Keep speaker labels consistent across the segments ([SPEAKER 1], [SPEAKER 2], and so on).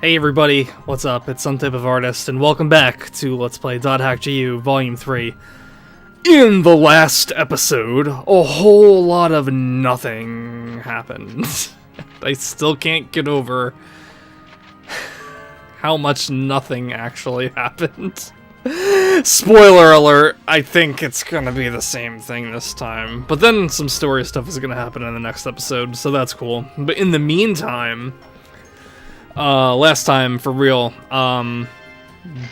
[SPEAKER 1] Hey everybody, what's up? It's Some Type of Artist, and welcome back to Let's Play .hack.gu Volume 3. In the last episode, a whole lot of nothing happened. I still can't get over how much nothing actually happened. Spoiler alert, I think it's gonna be the same thing this time. But then some story stuff is gonna happen in the next episode, so that's cool. But in the meantime... last time, for real,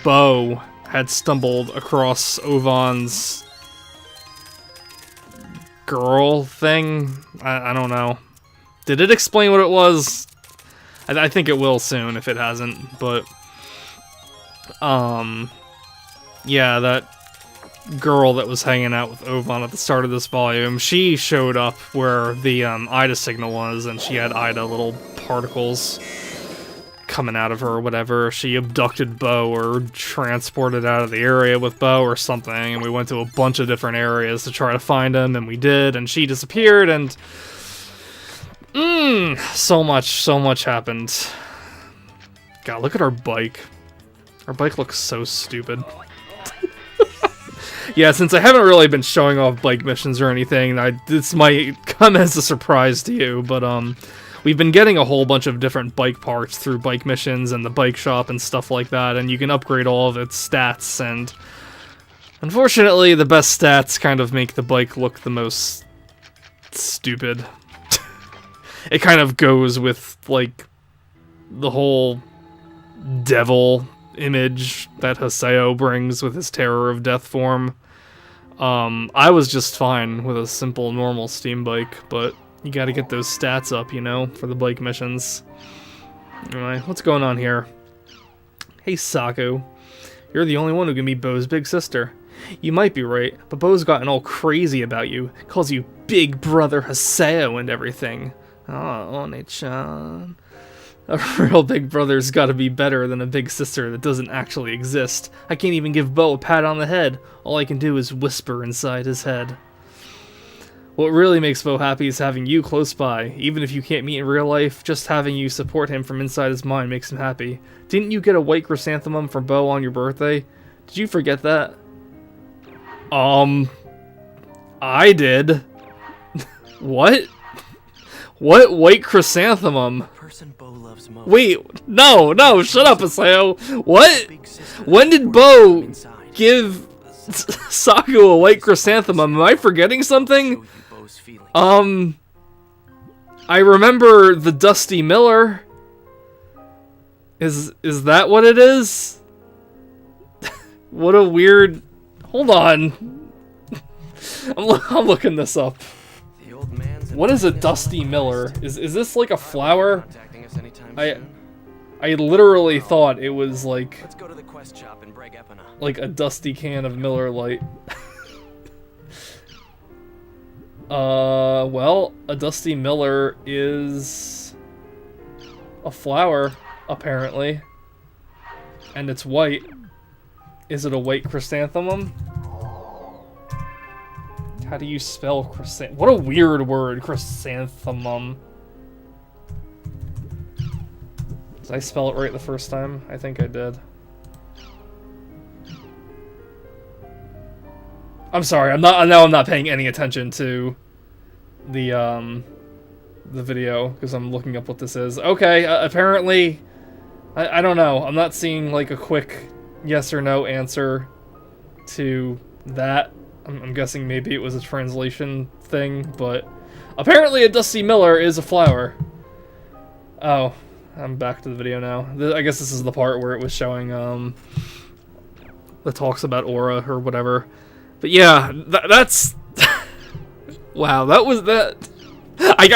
[SPEAKER 1] Bo had stumbled across Ovan's girl thing? I don't know. Did it explain what it was? I think it will soon if it hasn't, but... yeah, that girl that was hanging out with Ovan at the start of this volume, she showed up where the Ida signal was, and she had Ida little particles coming out of her or whatever. She abducted Bo or transported out of the area with Bo or something, and we went to a bunch of different areas to try to find him, and we did, and she disappeared, and so much happened. God, look at our bike. Our bike looks so stupid. Yeah, since I haven't really been showing off bike missions or anything, this might come as a surprise to you, but we've been getting a whole bunch of different bike parts through bike missions and the bike shop and stuff like that, and you can upgrade all of its stats, and unfortunately the best stats kind of make the bike look the most stupid. It kind of goes with, like, the whole devil image that Haseo brings with his Terror of Death form. I was just fine with a simple normal steam bike, but you gotta get those stats up, you know, for the bike missions. Anyway, what's going on here? Hey, Saku. You're the only one who can be Bo's big sister. You might be right, but Bo's gotten all crazy about you. Calls you Big Brother Haseo and everything. Oh, One-chan. A real big brother's gotta be better than a big sister that doesn't actually exist. I can't even give Bo a pat on the head. All I can do is whisper inside his head. What really makes Bo happy is having you close by. Even if you can't meet in real life, just having you support him from inside his mind makes him happy. Didn't you get a white chrysanthemum from Bo on your birthday? Did you forget that? I did. What? What white chrysanthemum? Wait, no, shut up, Haseo. What? When did Bo give Saku a white chrysanthemum? Am I forgetting something? I remember the Dusty Miller. Is that what it is? What a weird... Hold on. I'm looking this up. What is a Dusty Miller? Is this like a flower? I literally thought it was like a dusty can of Miller Lite. Well, a Dusty Miller is a flower, apparently. And it's white. Is it a white chrysanthemum? How do you spell chrysanthemum? What a weird word, chrysanthemum. Did I spell it right the first time? I think I did. I'm sorry, I'm not paying any attention to the video, because I'm looking up what this is. Okay, apparently, I don't know, I'm not seeing like a quick yes or no answer to that. I'm guessing maybe it was a translation thing, but apparently a Dusty Miller is a flower. Oh, I'm back to the video now. I guess this is the part where it was showing the talks about Aura or whatever. But yeah, that's... wow, that was that... I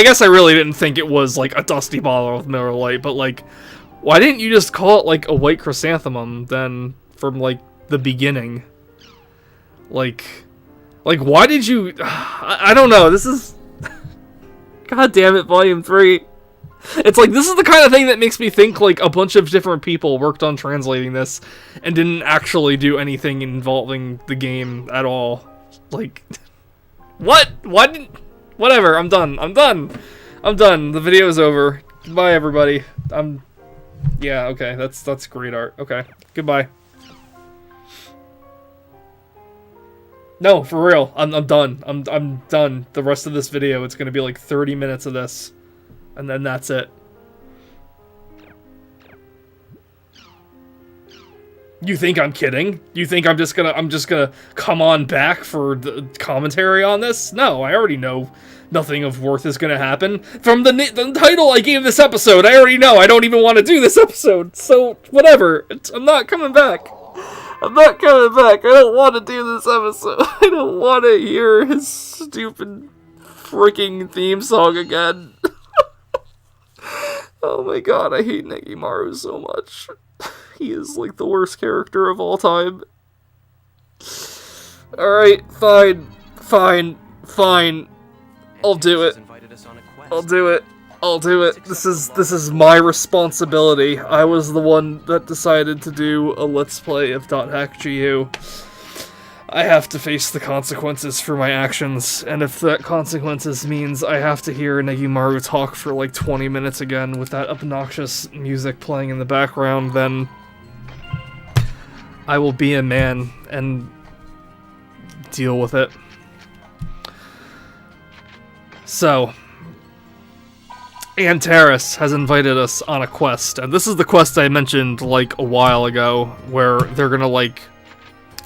[SPEAKER 1] guess I really didn't think it was like a dusty bottle of Miller Lite, but like, why didn't you just call it like a white chrysanthemum then from like the beginning? Like why did you... I don't know, this is... God damn it, Volume 3. It's like, this is the kind of thing that makes me think like a bunch of different people worked on translating this and didn't actually do anything involving the game at all. Like, what? Why didn't... Whatever, I'm done. The video is over. Goodbye, everybody. Yeah, okay, that's great art. Okay, goodbye. No, for real. I'm done. I'm done. The rest of this video, it's gonna be like 30 minutes of this, and then that's it. You think I'm kidding? You think I'm just gonna come on back for the commentary on this? No, I already know nothing of worth is gonna happen. From the title I gave this episode, I already know I don't even want to do this episode. So whatever. I'm not coming back. I'm not coming back. I don't want to do this episode. I don't want to hear his stupid freaking theme song again. Oh my god, I hate Negimaru so much. He is like the worst character of all time. Alright, fine. I'll do it. I'll do it. I'll do it. This is my responsibility. I was the one that decided to do a Let's Play of .hack.gu. I have to face the consequences for my actions, and if that consequences means I have to hear Negimaru talk for like 20 minutes again with that obnoxious music playing in the background, then I will be a man and deal with it. So, Antares has invited us on a quest, and this is the quest I mentioned like a while ago, where they're gonna like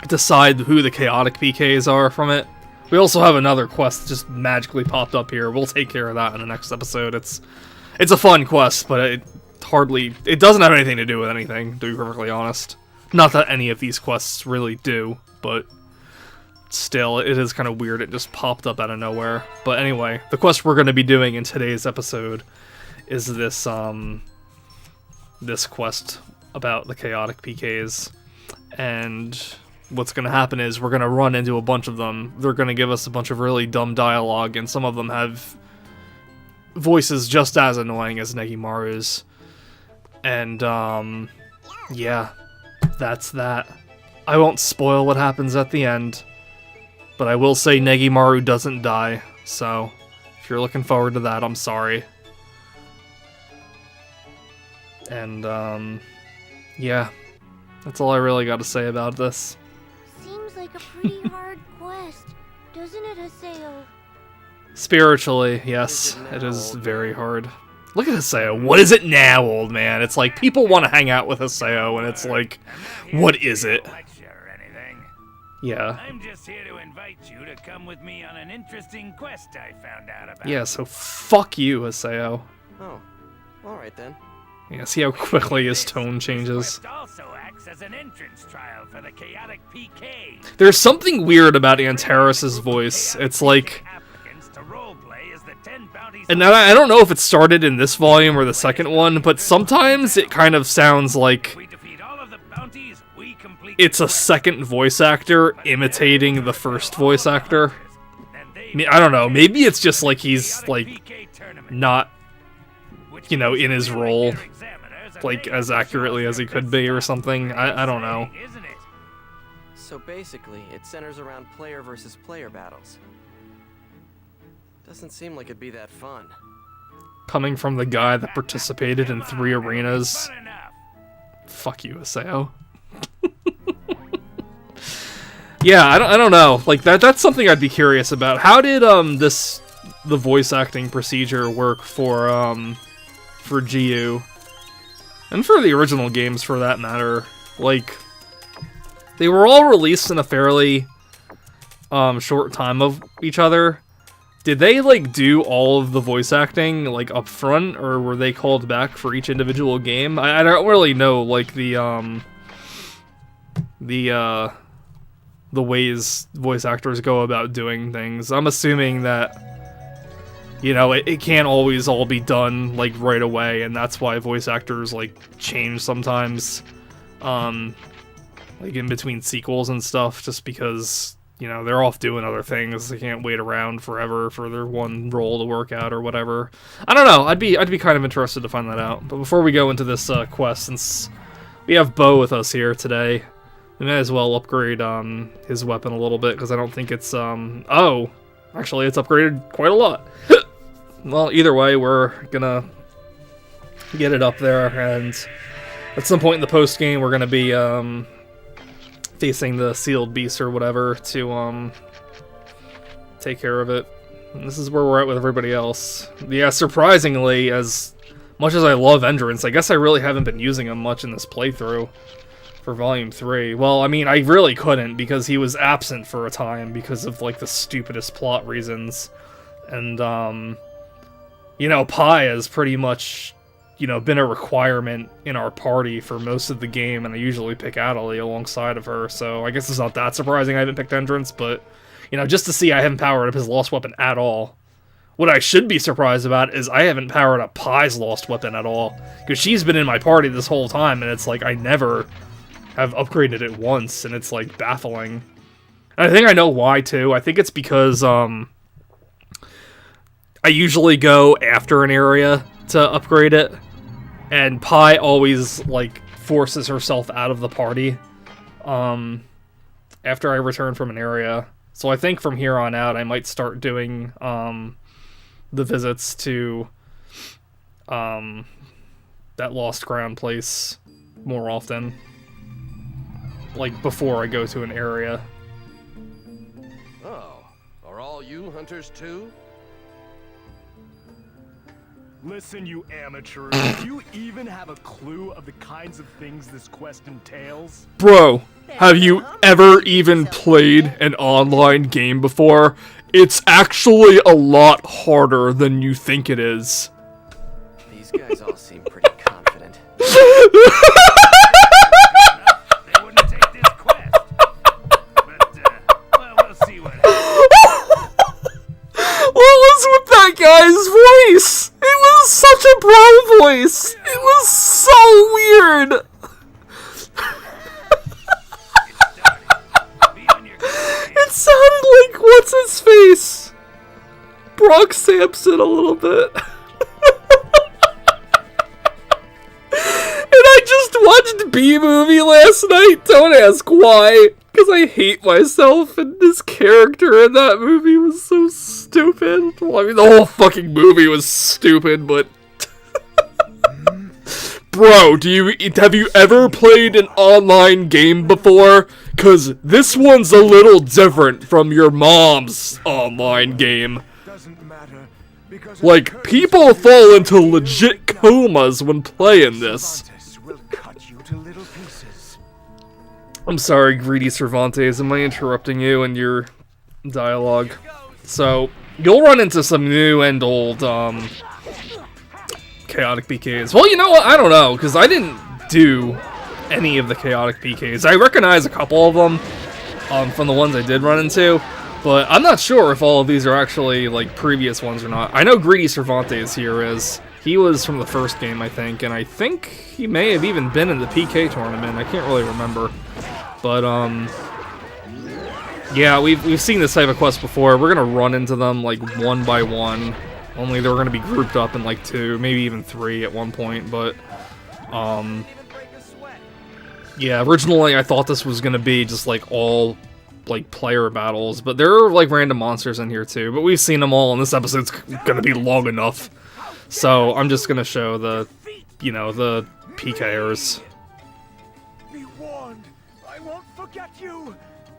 [SPEAKER 1] decide who the chaotic PKs are from it. We also have another quest that just magically popped up here. We'll take care of that in the next episode. It's a fun quest, but it doesn't have anything to do with anything, to be perfectly honest. Not that any of these quests really do, but still, it is kind of weird. It just popped up out of nowhere. But anyway, the quest we're going to be doing in today's episode is this quest about the chaotic PKs. And what's going to happen is we're going to run into a bunch of them. They're going to give us a bunch of really dumb dialogue, and some of them have voices just as annoying as Negimaru's. And, yeah, that's that. I won't spoil what happens at the end, but I will say Negimaru doesn't die, so if you're looking forward to that, I'm sorry. And, yeah, that's all I really got to say about this.
[SPEAKER 2] Seems like a pretty hard quest, doesn't it, Haseo?
[SPEAKER 1] Spiritually, yes, it is very hard. Look at Haseo. What is it now, old man? It's like, people want to hang out with Haseo, and it's like, what is it? Yeah.
[SPEAKER 3] I'm just here to invite you to come with me on an interesting quest I found out about.
[SPEAKER 1] Yeah, so fuck you, Haseo.
[SPEAKER 4] Oh, alright then.
[SPEAKER 1] Yeah, see how quickly his tone changes.
[SPEAKER 3] This quest also acts as an entrance trial for the chaotic PK.
[SPEAKER 1] There's something weird about Antares' voice. It's like... And now I don't know if it started in this volume or the second one, but sometimes it kind of sounds like it's a second voice actor imitating the first voice actor. I don't know, maybe it's just like he's, like, not, you know, in his role, like, as accurately as he could be or something. I don't know.
[SPEAKER 4] So basically, it centers around player versus player battles. Doesn't seem like it'd be that fun.
[SPEAKER 1] Coming from the guy that participated in 3 arenas. Fuck you, Haseo. Yeah, I don't know. Like, that's something I'd be curious about. How did the voice acting procedure work for GU? And for the original games, for that matter. Like, they were all released in a fairly short time of each other. Did they, like, do all of the voice acting, like, up front, or were they called back for each individual game? I don't really know, like, the ways voice actors go about doing things. I'm assuming that, you know, it can't always all be done, like, right away, and that's why voice actors, like, change sometimes, like, in between sequels and stuff, just because... You know, they're off doing other things. They can't wait around forever for their one role to work out or whatever. I don't know. I'd be kind of interested to find that out. But before we go into this quest, since we have Bo with us here today, we may as well upgrade his weapon a little bit, because I don't think it's oh, actually it's upgraded quite a lot. Well, either way, we're gonna get it up there, and at some point in the post game, we're gonna be facing the sealed beast or whatever to take care of it. And this is where we're at with everybody else. Yeah, surprisingly, as much as I love Endurance, I guess I really haven't been using him much in this playthrough for Volume 3. Well, I mean, I really couldn't, because he was absent for a time because of, like, the stupidest plot reasons. And, you know, Pi has pretty much, you know, been a requirement in our party for most of the game, and I usually pick Adelie alongside of her, so I guess it's not that surprising I haven't picked Endurance, but, you know, just to see I haven't powered up his lost weapon at all. What I should be surprised about is I haven't powered up Pi's lost weapon at all, because she's been in my party this whole time, and it's like I never have upgraded it once, and it's like baffling. And I think I know why too. I think it's because I usually go after an area to upgrade it, and Pi always like forces herself out of the party after I return from an area. So I think from here on out I might start doing the visits to that Lost Ground place more often, like before I go to an area.
[SPEAKER 5] Oh, are all you hunters too?
[SPEAKER 6] Listen, you amateur, do you even have a clue of the kinds of things this quest entails?
[SPEAKER 1] Bro, have you ever even played an online game before? It's actually a lot harder than you think it is.
[SPEAKER 4] These guys all seem pretty confident.
[SPEAKER 3] They wouldn't take this quest. But, well, we'll see what happens.
[SPEAKER 1] What was with that guy's voice? It was such a bro voice. It was so weird.
[SPEAKER 3] Be on your guard.
[SPEAKER 1] It sounded like what's his face? Brock Sampson a little bit. And I just watched B-Movie last night. Don't ask why. Because I hate myself, and this character in that movie was so stupid. Well, I mean, the whole fucking movie was stupid, but... Bro, have you ever played an online game before? Because this one's a little different from your mom's online game.
[SPEAKER 6] Doesn't matter, because
[SPEAKER 1] Like, people fall into legit comas when playing this.
[SPEAKER 6] will cut you to little pieces.
[SPEAKER 1] I'm sorry, Greedy Cervantes, am I interrupting you in your dialogue? So, you'll run into some new and old, chaotic PKs. Well, you know what, I don't know, because I didn't do any of the chaotic PKs. I recognize a couple of them, from the ones I did run into, but I'm not sure if all of these are actually, like, previous ones or not. I know Greedy Cervantes here is. He was from the first game, I think, and I think he may have even been in the PK tournament. I can't really remember. But, yeah, we've seen this type of quest before. We're gonna run into them, like, one by one. Only they're gonna be grouped up in, like, 2, maybe even 3 at one point, but, yeah, originally I thought this was gonna be just, like, all, like, player battles, but there are, like, random monsters in here, too. But we've seen them all, and this episode's gonna be long enough. So, I'm just gonna show the, you know, the PKers.
[SPEAKER 6] Be warned, I won't forget you.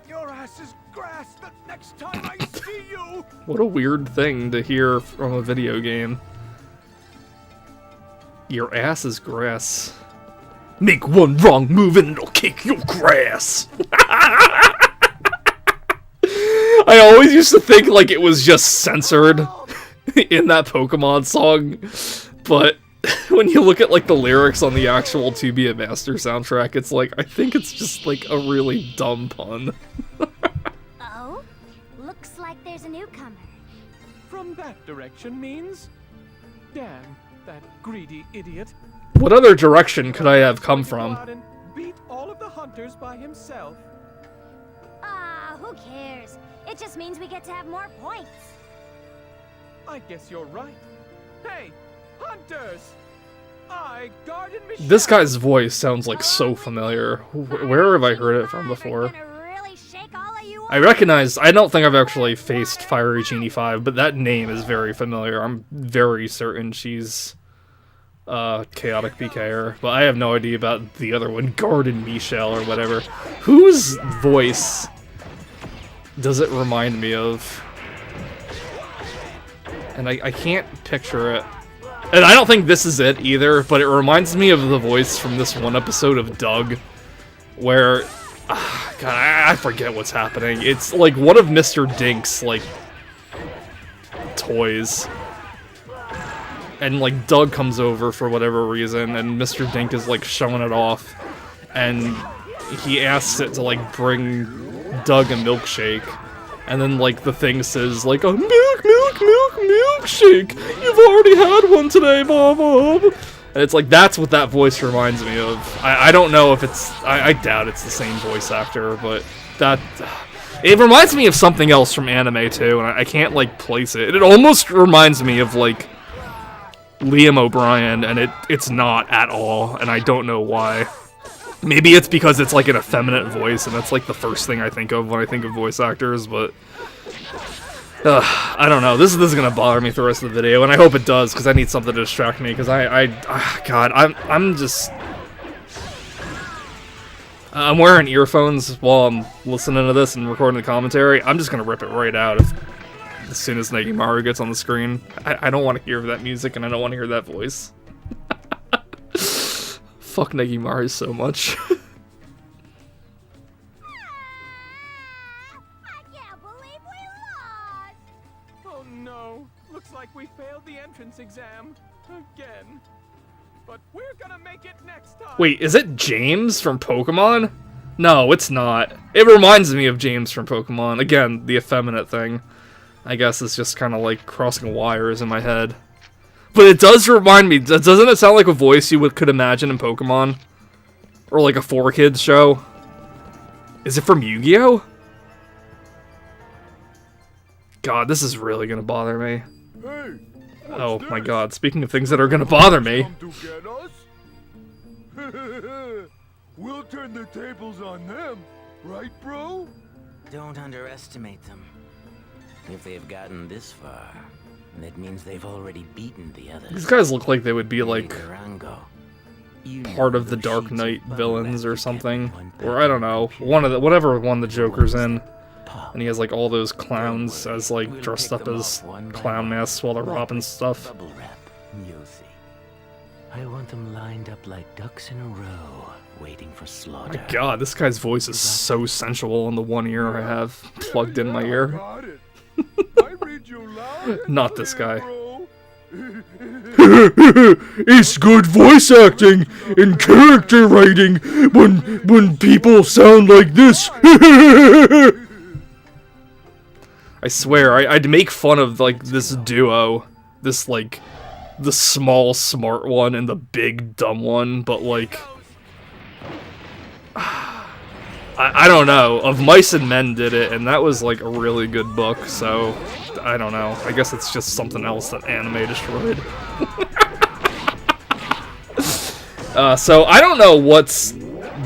[SPEAKER 6] Your ass is grass the next time I see you.
[SPEAKER 1] What a weird thing to hear from a video game. Your ass is grass. Make one wrong move and it'll kick your grass. I always used to think like it was just censored in that Pokemon song, but when you look at like the lyrics on the actual To Be a Master soundtrack, it's like, I think it's just like a really dumb pun.
[SPEAKER 2] Oh? Looks like there's a newcomer.
[SPEAKER 6] From that direction means? Damn, that greedy idiot.
[SPEAKER 1] What other direction could I have come
[SPEAKER 6] Go
[SPEAKER 1] from?
[SPEAKER 6] out and beat all of the hunters by himself.
[SPEAKER 2] Ah, who cares? It just means we get to have more points.
[SPEAKER 6] I guess you're right. Hey, hunters! I guarded Michelle.
[SPEAKER 1] This guy's voice sounds like so familiar. Where have I heard it from before? I recognize, I don't think I've actually faced Fiery Genie 5, but that name is very familiar. I'm very certain she's Chaotic PKer, but I have no idea about the other one, Garden Michelle or whatever. Whose voice does it remind me of? And I can't picture it. And I don't think this is it either, but it reminds me of the voice from this one episode of Doug, where, God, I forget what's happening. It's like one of Mr. Dink's, like, toys. And, like, Doug comes over for whatever reason, and Mr. Dink is, like, showing it off. And he asks it to, like, bring Doug a milkshake. And then, like, the thing says, like, a milkshake! You've already had one today, Bob! And it's like, that's what that voice reminds me of. I don't know if it's... I doubt it's the same voice actor, but that... It reminds me of something else from anime, too, and I can't, like, place it. It almost reminds me of, like, Liam O'Brien, and it's not at all, and I don't know why. Maybe it's because it's, like, an effeminate voice, and that's, like, the first thing I think of when I think of voice actors, but... I don't know. This is gonna bother me for the rest of the video, and I hope it does, because I need something to distract me, because God, I'm just... I'm wearing earphones while I'm listening to this and recording the commentary. I'm just gonna rip it right out as soon as Negimaru gets on the screen. I don't want to hear that music, and I don't want to hear that voice. Fuck Negimaru so much.
[SPEAKER 6] We failed the entrance exam again, but we're gonna make it next time.
[SPEAKER 1] Wait, is it James from Pokemon? No, it's not. It reminds me of James from Pokemon. Again, the effeminate thing. I guess it's just kind of like crossing wires in my head. But it does remind me. Doesn't it sound like a voice you could imagine in Pokemon? Or like a 4Kids show? Is it from Yu-Gi-Oh? God, this is really gonna bother me.
[SPEAKER 6] Hey,
[SPEAKER 1] oh my God, speaking of things that are gonna bother me.
[SPEAKER 6] Come to get us? We'll turn the tables on them, right, bro?
[SPEAKER 7] Don't underestimate them. If they've gotten this far, that means they've already beaten the others.
[SPEAKER 1] These guys look like they would be like
[SPEAKER 7] Rango.
[SPEAKER 1] part of the Dark Knight villains or something. Or I don't know, whatever one the Joker's in. And he has like all those clowns as like dressed up as clown masks while they're robbing stuff.
[SPEAKER 7] Bubble wrap, you'll see. I want them lined up like ducks in a row, waiting for slaughter.
[SPEAKER 1] My God, this guy's voice is so sensual in the one ear I have plugged in my ear. Not this guy. It's good voice acting and character writing when people sound like this. I swear, I'd make fun of, like, this duo. This, like, the small, smart one and the big, dumb one, but, like... I don't know. Of Mice and Men did it, and that was, like, a really good book, so... I don't know. I guess it's just something else that anime destroyed. So, I don't know what's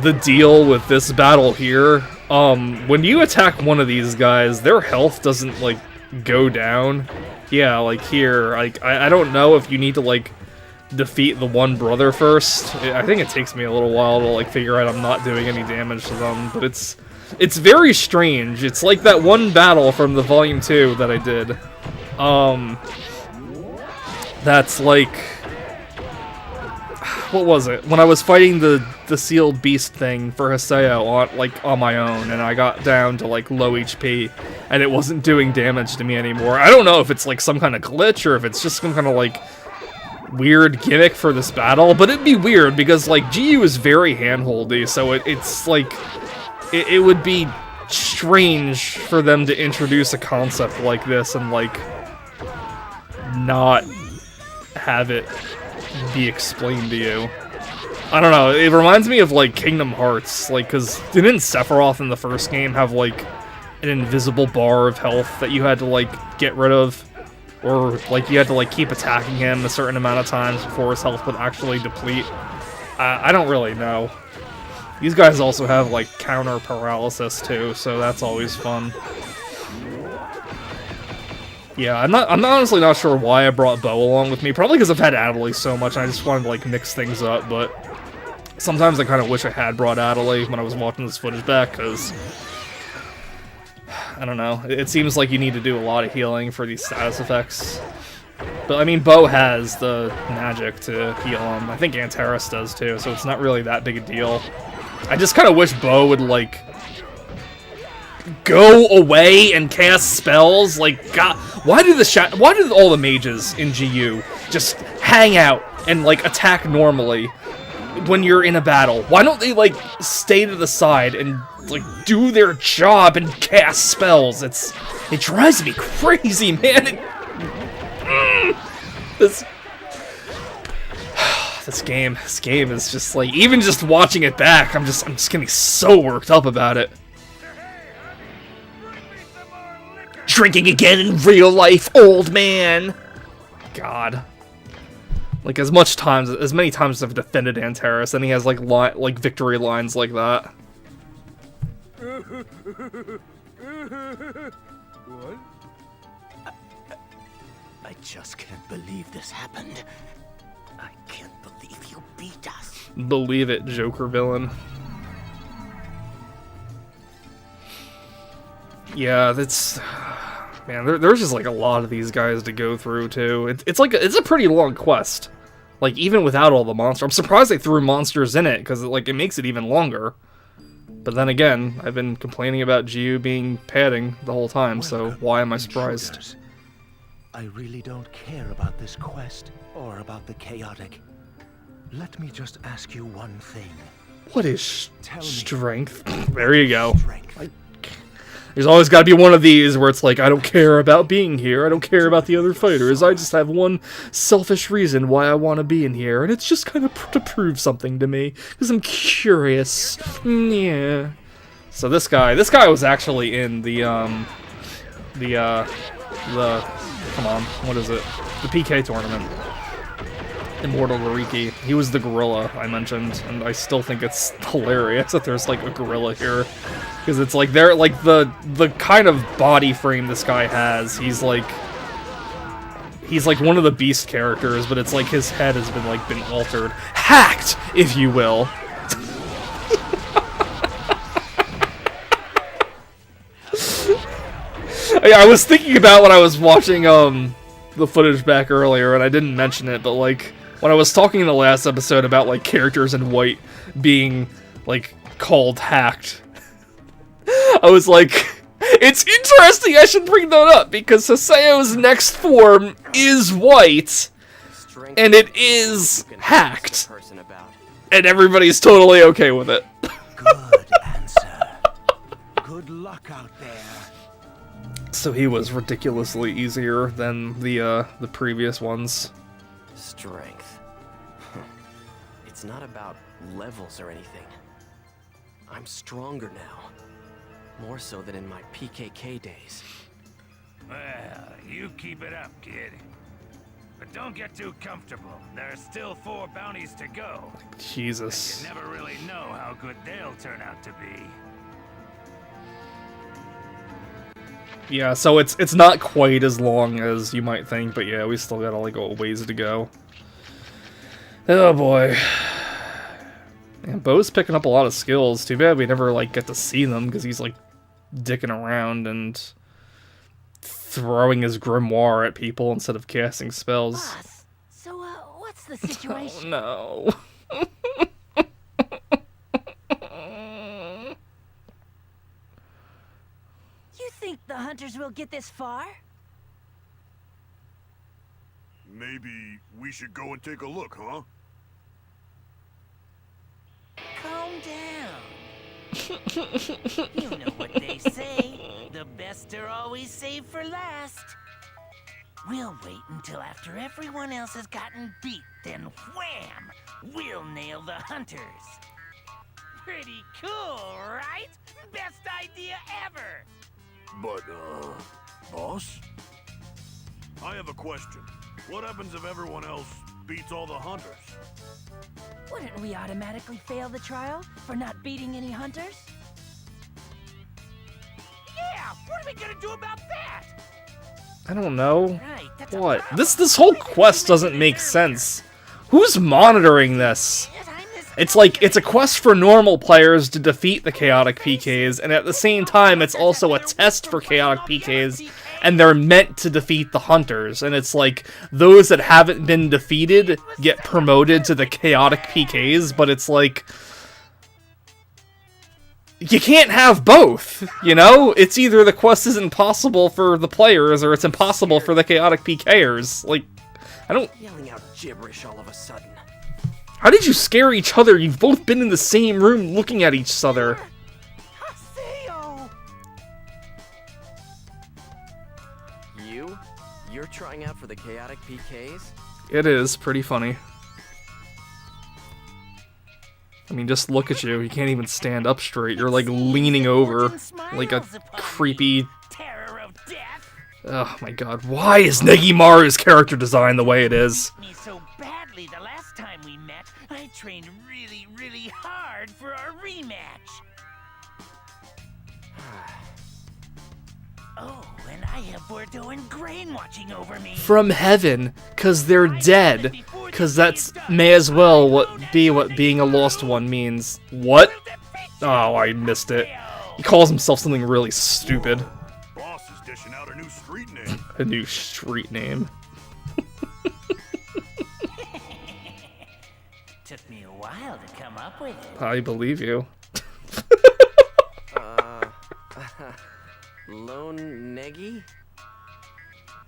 [SPEAKER 1] the deal with this battle here. When you attack one of these guys, their health doesn't, like, go down. Yeah, like here, like, I don't know if you need to, like, defeat the one brother first. I think it takes me a little while to, like, figure out I'm not doing any damage to them, but it's very strange. It's like that one battle from the Volume 2 that I did. That's, like... What was it? When I was fighting the sealed beast thing for Haseo on my own, and I got down to like low HP, and it wasn't doing damage to me anymore. I don't know if it's like some kind of glitch or if it's just some kind of like weird gimmick for this battle, but it'd be weird because like GU is very handholdy, so it's like it would be strange for them to introduce a concept like this and like not have it be explained to you. I don't know, it reminds me of like Kingdom Hearts, like, cause didn't Sephiroth in the first game have like an invisible bar of health that you had to like get rid of? Or like you had to like keep attacking him a certain amount of times before his health would actually deplete? I don't really know. These guys also have like counter paralysis too, so that's always fun. Yeah, I'm honestly not sure why I brought Bo along with me. Probably because I've had Adelaide so much, and I just wanted to, like, mix things up, but sometimes I kind of wish I had brought Adelaide when I was watching this footage back, because I don't know. It seems like you need to do a lot of healing for these status effects. But, I mean, Bo has the magic to heal him. I think Antares does, too, so it's not really that big a deal. I just kind of wish Bo would, like, go away and cast spells. Like, God, why do all the mages in GU just hang out and, like, attack normally when you're in a battle? Why don't they, like, stay to the side and, like, do their job and cast spells? It drives me crazy, man. This game is just like, even just watching it back, I'm just getting so worked up about it. Drinking again in real life, old man. God. Like, as many times as I've defended Antares, and he has like victory lines like that.
[SPEAKER 6] What?
[SPEAKER 7] I just can't believe this happened. I can't believe you beat us.
[SPEAKER 1] Believe it, Joker villain. Yeah, that's... Man, there's just like a lot of these guys to go through, too. It's a pretty long quest. Like, even without all the monsters. I'm surprised they threw monsters in it, because it makes it even longer. But then again, I've been complaining about GU being padding the whole time, so why am I surprised?
[SPEAKER 8] Intruders. I really don't care about this quest, or about the chaotic. Let me just ask you one thing.
[SPEAKER 1] What is
[SPEAKER 8] Tell me.
[SPEAKER 1] strength? There you go.
[SPEAKER 8] Strength.
[SPEAKER 1] There's always got to be one of these where it's like, I don't care about being here, I don't care about the other fighters, I just have one selfish reason why I want to be in here, and it's just kind of to prove something to me, because I'm curious. Yeah. So this guy was actually in the come on, what is it? The PK tournament. Immortal Lariki. He was the gorilla I mentioned, and I still think it's hilarious that there's like a gorilla here. Because it's like they're like the kind of body frame this guy has. He's like one of the beast characters, but it's like his head has been altered. Hacked, if you will. I was thinking about when I was watching the footage back earlier, and I didn't mention it, but like when I was talking in the last episode about like characters in white being like called hacked, I was like, it's interesting I should bring that up because Haseo's next form is white, and it is hacked, and everybody's totally okay with it.
[SPEAKER 8] Good answer. Good luck out there.
[SPEAKER 1] So he was ridiculously easier than the previous ones.
[SPEAKER 4] Strength. It's not about levels or anything. I'm stronger now. More so than in my PKK days.
[SPEAKER 3] Well, you keep it up, kid. But don't get too comfortable. There are still 4 bounties to go.
[SPEAKER 1] Jesus.
[SPEAKER 3] You never really know how good they'll turn out to be.
[SPEAKER 1] Yeah, so it's not quite as long as you might think, but yeah, we still got like a ways to go. Oh boy. Man, Bo's picking up a lot of skills. Too bad we never like get to see them because he's like dicking around and throwing his grimoire at people instead of casting spells.
[SPEAKER 2] Boss, so what's the situation?
[SPEAKER 1] Oh no.
[SPEAKER 2] You think the hunters will get this far?
[SPEAKER 6] Maybe we should go and take a look, huh?
[SPEAKER 7] Calm down. You know what they say. The best are always saved for last. We'll wait until after everyone else has gotten beat, then wham! We'll nail the hunters. Pretty cool, right? Best idea ever!
[SPEAKER 6] But, boss? I have a question. What happens if everyone else beats all the hunters?
[SPEAKER 2] Wouldn't we automatically fail the trial for not beating any hunters?
[SPEAKER 3] Yeah, what are we gonna do about that?
[SPEAKER 1] I don't know.
[SPEAKER 7] Right, that's a
[SPEAKER 1] What?
[SPEAKER 7] problem.
[SPEAKER 1] This whole quest doesn't make sense. Who's monitoring this?
[SPEAKER 7] Yes, I'm this
[SPEAKER 1] It's like, it's a quest for normal players to defeat the chaotic PKs, and at the same time, it's also a test for chaotic PKs, and they're meant to defeat the hunters. And it's like, those that haven't been defeated get promoted to the chaotic PKs, but it's like, you can't have both, you know? It's either the quest is impossible for the players, or it's impossible for the chaotic PKers. Like, I don't...
[SPEAKER 4] Yelling out gibberish all of a sudden.
[SPEAKER 1] How did you scare each other? You've both been in the same room looking at each other.
[SPEAKER 6] Haseo!
[SPEAKER 4] You're trying out for the chaotic PKs?
[SPEAKER 1] It is pretty funny. I mean, just look at you. You can't even stand up straight. You're like leaning over like a creepy...
[SPEAKER 7] terror of death.
[SPEAKER 1] Oh my god. Why is Negimaru's character design the way it is?
[SPEAKER 7] Me so badly the last time we met. I trained really, really hard for our rematch. Oh, and I have Bordeaux and Grain watching over me.
[SPEAKER 1] From heaven, cause they're dead. Cause that's may as well be what being a lost one means. What? Oh, I missed it. He calls himself something really stupid.
[SPEAKER 6] Boss is dishing out a new street name.
[SPEAKER 1] A new street name.
[SPEAKER 7] Took me a while to come up with it.
[SPEAKER 1] I believe you.
[SPEAKER 4] Lone Negi?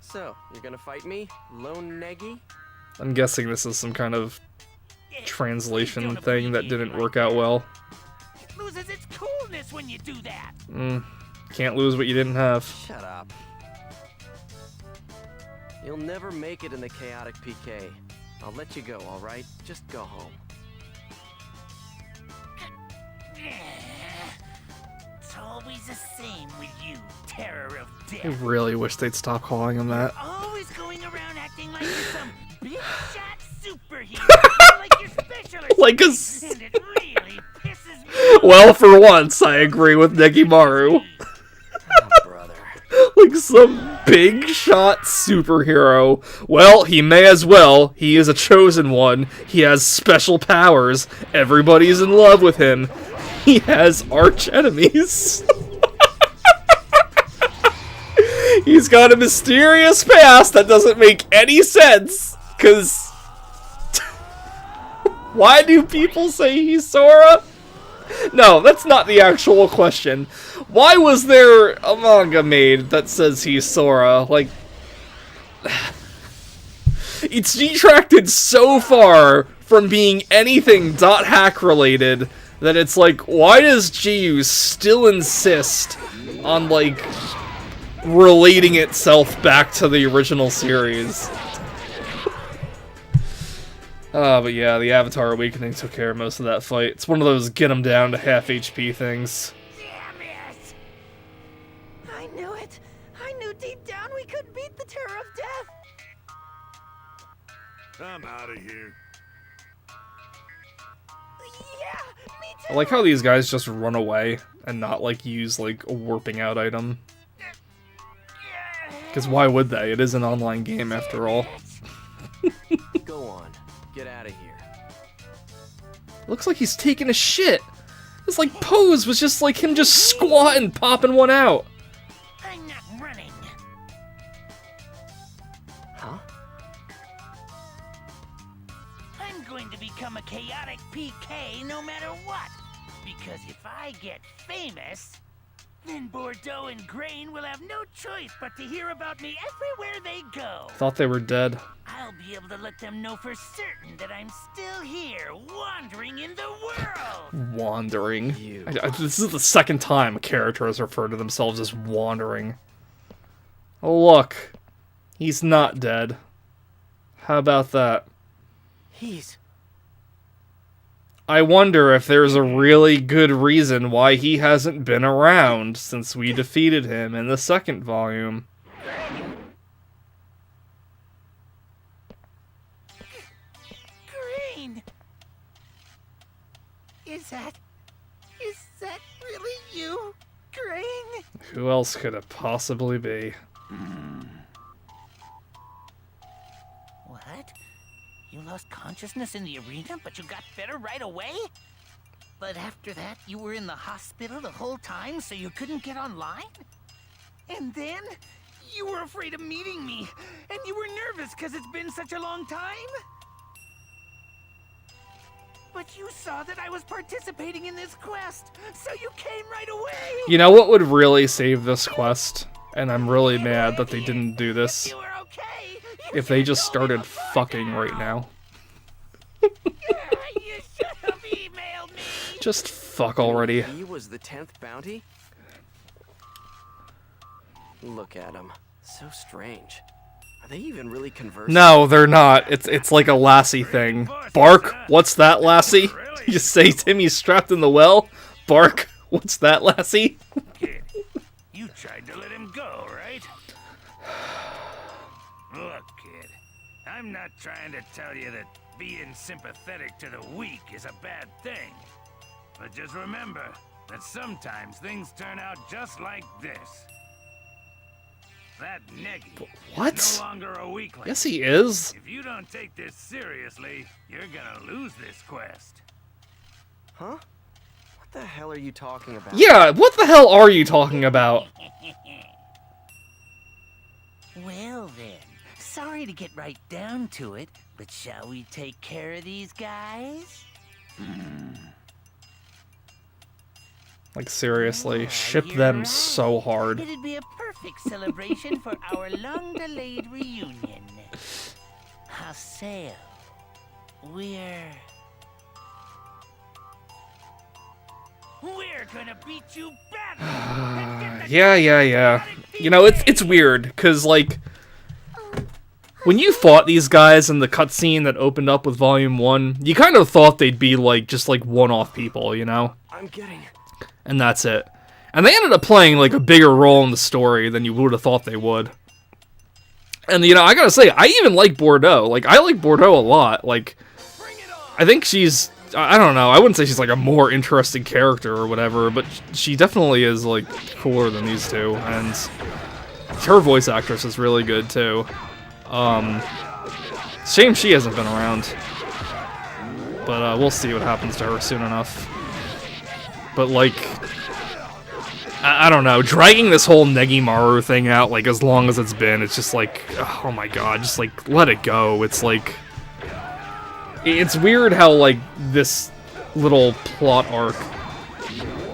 [SPEAKER 4] So, you're gonna fight me, Lone Negi?
[SPEAKER 1] I'm guessing this is some kind of translation
[SPEAKER 7] Don't
[SPEAKER 1] thing that
[SPEAKER 7] abbreviate
[SPEAKER 1] didn't
[SPEAKER 7] like
[SPEAKER 1] work out
[SPEAKER 7] that.
[SPEAKER 1] well.
[SPEAKER 7] It loses its coolness when you do that.
[SPEAKER 1] Can't lose what you didn't have.
[SPEAKER 4] Shut up. You'll never make it in the chaotic PK. I'll let you go, alright? Just go home.
[SPEAKER 7] It's always the same with you, terror of
[SPEAKER 1] I
[SPEAKER 7] death.
[SPEAKER 1] really wish they'd stop calling him that.
[SPEAKER 7] Always going around acting like you're some big shot superhero, like you're special or
[SPEAKER 1] Like a
[SPEAKER 7] something, and it really pisses me off.
[SPEAKER 1] Well, for once, I agree with Negimaru.
[SPEAKER 4] Oh, brother.
[SPEAKER 1] Like some big shot superhero. Well, he may as well. He is a chosen one. He has special powers. Everybody's in love with him. He has arch enemies. He's got a mysterious past that doesn't make any sense. Cause why do people say he's Sora? No, that's not the actual question. Why was there a manga made that says he's Sora? Like, it's detracted so far from being anything .hack related that it's like, why does GU still insist on, like, relating itself back to the original series? But yeah, the Avatar Awakening took care of most of that fight. It's one of those get them down to half HP things.
[SPEAKER 7] Damn it!
[SPEAKER 6] I knew it. I knew deep down we could beat the terror of death. I'm out of here. Yeah, me too.
[SPEAKER 1] I like how these guys just run away and not, like, use, like, a warping out item. Because why would they? It is an online game after all.
[SPEAKER 4] Go on. Get out of here.
[SPEAKER 1] Looks like he's taking a shit. This, like, pose was just like him just squatting, popping one out.
[SPEAKER 7] I'm not running.
[SPEAKER 4] Huh?
[SPEAKER 7] I'm going to become a chaotic PK no matter what. Because if I get famous, then Bordeaux and Grain will have no choice but to hear about me everywhere they go.
[SPEAKER 1] Thought they were dead.
[SPEAKER 7] I'll be able to let them know for certain that I'm still here, wandering in the world.
[SPEAKER 1] Wandering.
[SPEAKER 4] You.
[SPEAKER 1] This is the second time a character has referred to themselves as wandering. Oh, look. He's not dead. How about that?
[SPEAKER 4] He's...
[SPEAKER 1] I wonder if there's a really good reason why he hasn't been around since we defeated him in the second volume.
[SPEAKER 7] Grain! Is that really you, Grain?
[SPEAKER 1] Who else could it possibly be?
[SPEAKER 7] You lost consciousness in the arena, but you got better right away? But after that, you were in the hospital the whole time, so you couldn't get online? And then, you were afraid of meeting me, and you were nervous because it's been such a long time? But you saw that I was participating in this quest, so you came right away!
[SPEAKER 1] You know what would really save this quest? And I'm really mad that they didn't do this.
[SPEAKER 7] You were okay!
[SPEAKER 1] If they just started fucking right now.
[SPEAKER 7] You should have emailed me!
[SPEAKER 1] Just fuck already.
[SPEAKER 4] He was the 10th bounty? Look at him. So strange. Are they even really conversing?
[SPEAKER 1] No, they're not. It's like a Lassie thing. Bark, what's that, Lassie? You say Timmy's strapped in the well? Bark, what's that, Lassie?
[SPEAKER 3] Kid, you tried to let him go, right? Look, kid, I'm not trying to tell you that being sympathetic to the weak is a bad thing. But just remember that sometimes things turn out just like this. That Negi
[SPEAKER 1] What?
[SPEAKER 3] is no longer a weakling.
[SPEAKER 1] Yes, he is.
[SPEAKER 3] If you don't take this seriously, you're gonna lose this quest.
[SPEAKER 4] Huh? What the hell are you talking about?
[SPEAKER 1] Yeah, what the hell are you talking about?
[SPEAKER 7] Well then, sorry to get right down to it, but shall we take care of these guys?
[SPEAKER 1] Like, seriously,
[SPEAKER 7] Yeah,
[SPEAKER 1] ship
[SPEAKER 7] you're
[SPEAKER 1] them
[SPEAKER 7] right.
[SPEAKER 1] so hard.
[SPEAKER 7] It'd be a perfect celebration for our long-delayed reunion. Haseo, we're gonna beat you badly.
[SPEAKER 1] Yeah. You know, it's weird, because, like, when you fought these guys in the cutscene that opened up with Volume 1, you kind of thought they'd be, like, just, like, one-off people, you know?
[SPEAKER 4] I'm getting...
[SPEAKER 1] And that's it. And they ended up playing, like, a bigger role in the story than you would have thought they would. And, you know, I gotta say, I even like Bordeaux. Like, I like Bordeaux a lot. Like, I think she's... I don't know, I wouldn't say she's, like, a more interesting character or whatever, but she definitely is, like, cooler than these two. And her voice actress is really good, too. Shame she hasn't been around. But, we'll see what happens to her soon enough. But, like, I don't know, dragging this whole Negimaru thing out, like, as long as it's been, it's just like, oh my god, just, like, let it go. It's, like, it's weird how, like, this little plot arc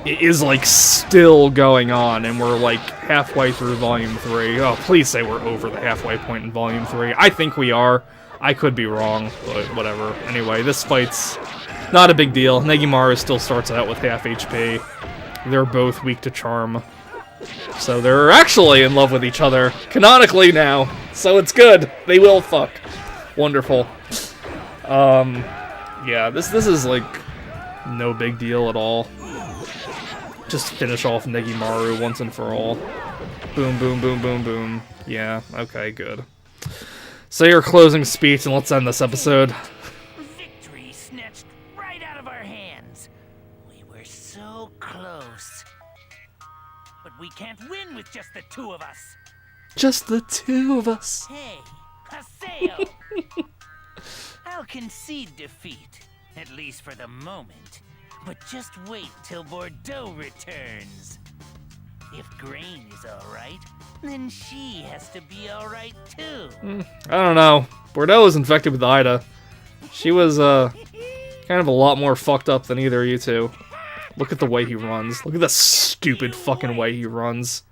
[SPEAKER 1] is, like, still going on, and we're, like, halfway through Volume 3. Oh, please say we're over the halfway point in Volume 3. I think we are. I could be wrong, but whatever. Anyway, this fight's not a big deal. Negimaru still starts out with half HP. They're both weak to charm. So they're actually in love with each other, canonically now. So it's good. They will fuck. Wonderful. Yeah, this is like no big deal at all. Just finish off Negimaru once and for all. Boom, boom, boom, boom, boom. Yeah, okay, good. Say your closing speech and let's end this episode.
[SPEAKER 7] Victory snatched right out of our hands. We were so close. But we can't win with just the two of us.
[SPEAKER 1] Just the two of us.
[SPEAKER 7] Hey, Haseo! I'll concede defeat, at least for the moment. But just wait till Bordeaux returns. If Grain is alright, then she has to be alright too.
[SPEAKER 1] I don't know. Bordeaux was infected with Ida. She was, kind of a lot more fucked up than either of you two. Look at the way he runs. Look at the stupid fucking way he runs.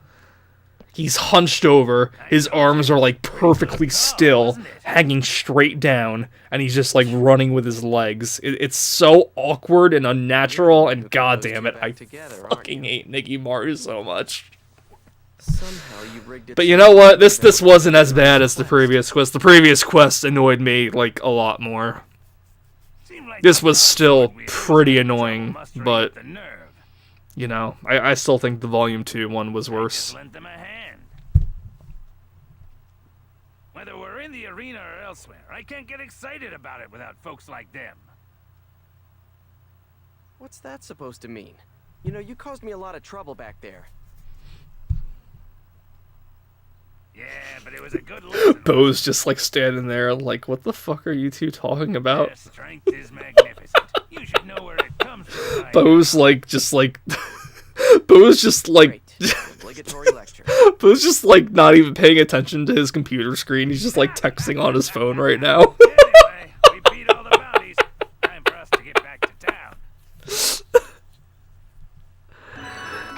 [SPEAKER 1] He's hunched over, his arms are like perfectly still, hanging straight down, and he's just like running with his legs. It's so awkward and unnatural, and goddamn it, I fucking hate Negimaru so much. But you know what? This wasn't as bad as the previous quest. The previous quest annoyed me like a lot more. This was still pretty annoying, but you know, I still think the Volume 2 one was worse.
[SPEAKER 3] Lend them a hand. Whether we're in the arena or elsewhere, I can't get excited about it without folks like them.
[SPEAKER 4] What's that supposed to mean? You know, you caused me a lot of trouble back there.
[SPEAKER 3] Yeah, but it was a good lesson.
[SPEAKER 1] Bo's just like standing there, like, what the fuck are you two talking about?
[SPEAKER 3] Their strength is magnificent. You should know where it comes from. by
[SPEAKER 1] Bo's like, just like, Bo's just like,
[SPEAKER 4] Great. Obligatory lecture.
[SPEAKER 1] Bo's just like not even paying attention to his computer screen. He's just like texting on his phone right now.
[SPEAKER 3] now. Anyway, we beat all the bounties. Time for us to get back to town.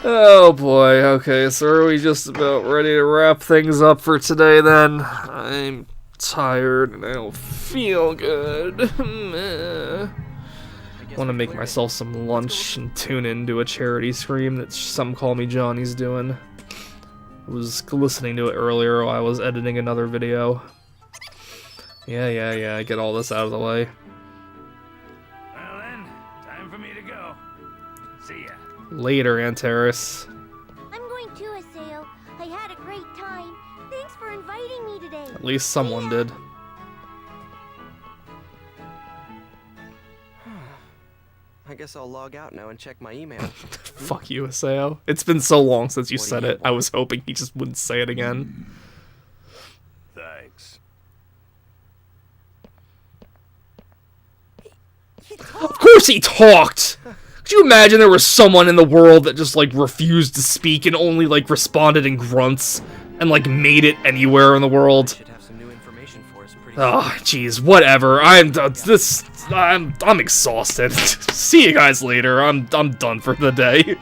[SPEAKER 1] Oh boy, okay, so are we just about ready to wrap things up for today then? I'm tired and I don't feel good. I want to make myself some lunch and tune into a charity stream that Some Call Me Johnny's doing. I was listening to it earlier while I was editing another video. Yeah, get all this out of the way.
[SPEAKER 3] Well then, time for me to go. See ya.
[SPEAKER 1] Later, Antares.
[SPEAKER 2] I'm going to, Aseo. I had a great time. Thanks for inviting me today.
[SPEAKER 1] At least someone did.
[SPEAKER 4] I guess I'll log out now and check my email.
[SPEAKER 1] Fuck you, Aseo. It's been so long since you
[SPEAKER 4] What do
[SPEAKER 1] said
[SPEAKER 4] you
[SPEAKER 1] it. I was hoping he just wouldn't say it again.
[SPEAKER 3] Thanks.
[SPEAKER 1] Of course he talked! Could you imagine there was someone in the world that just, like, refused to speak and only, like, responded in grunts and, like, made it anywhere in the world?
[SPEAKER 4] Should have some new information for us pretty
[SPEAKER 1] Oh, jeez, whatever. I'm exhausted. See you guys later. I'm done for the day.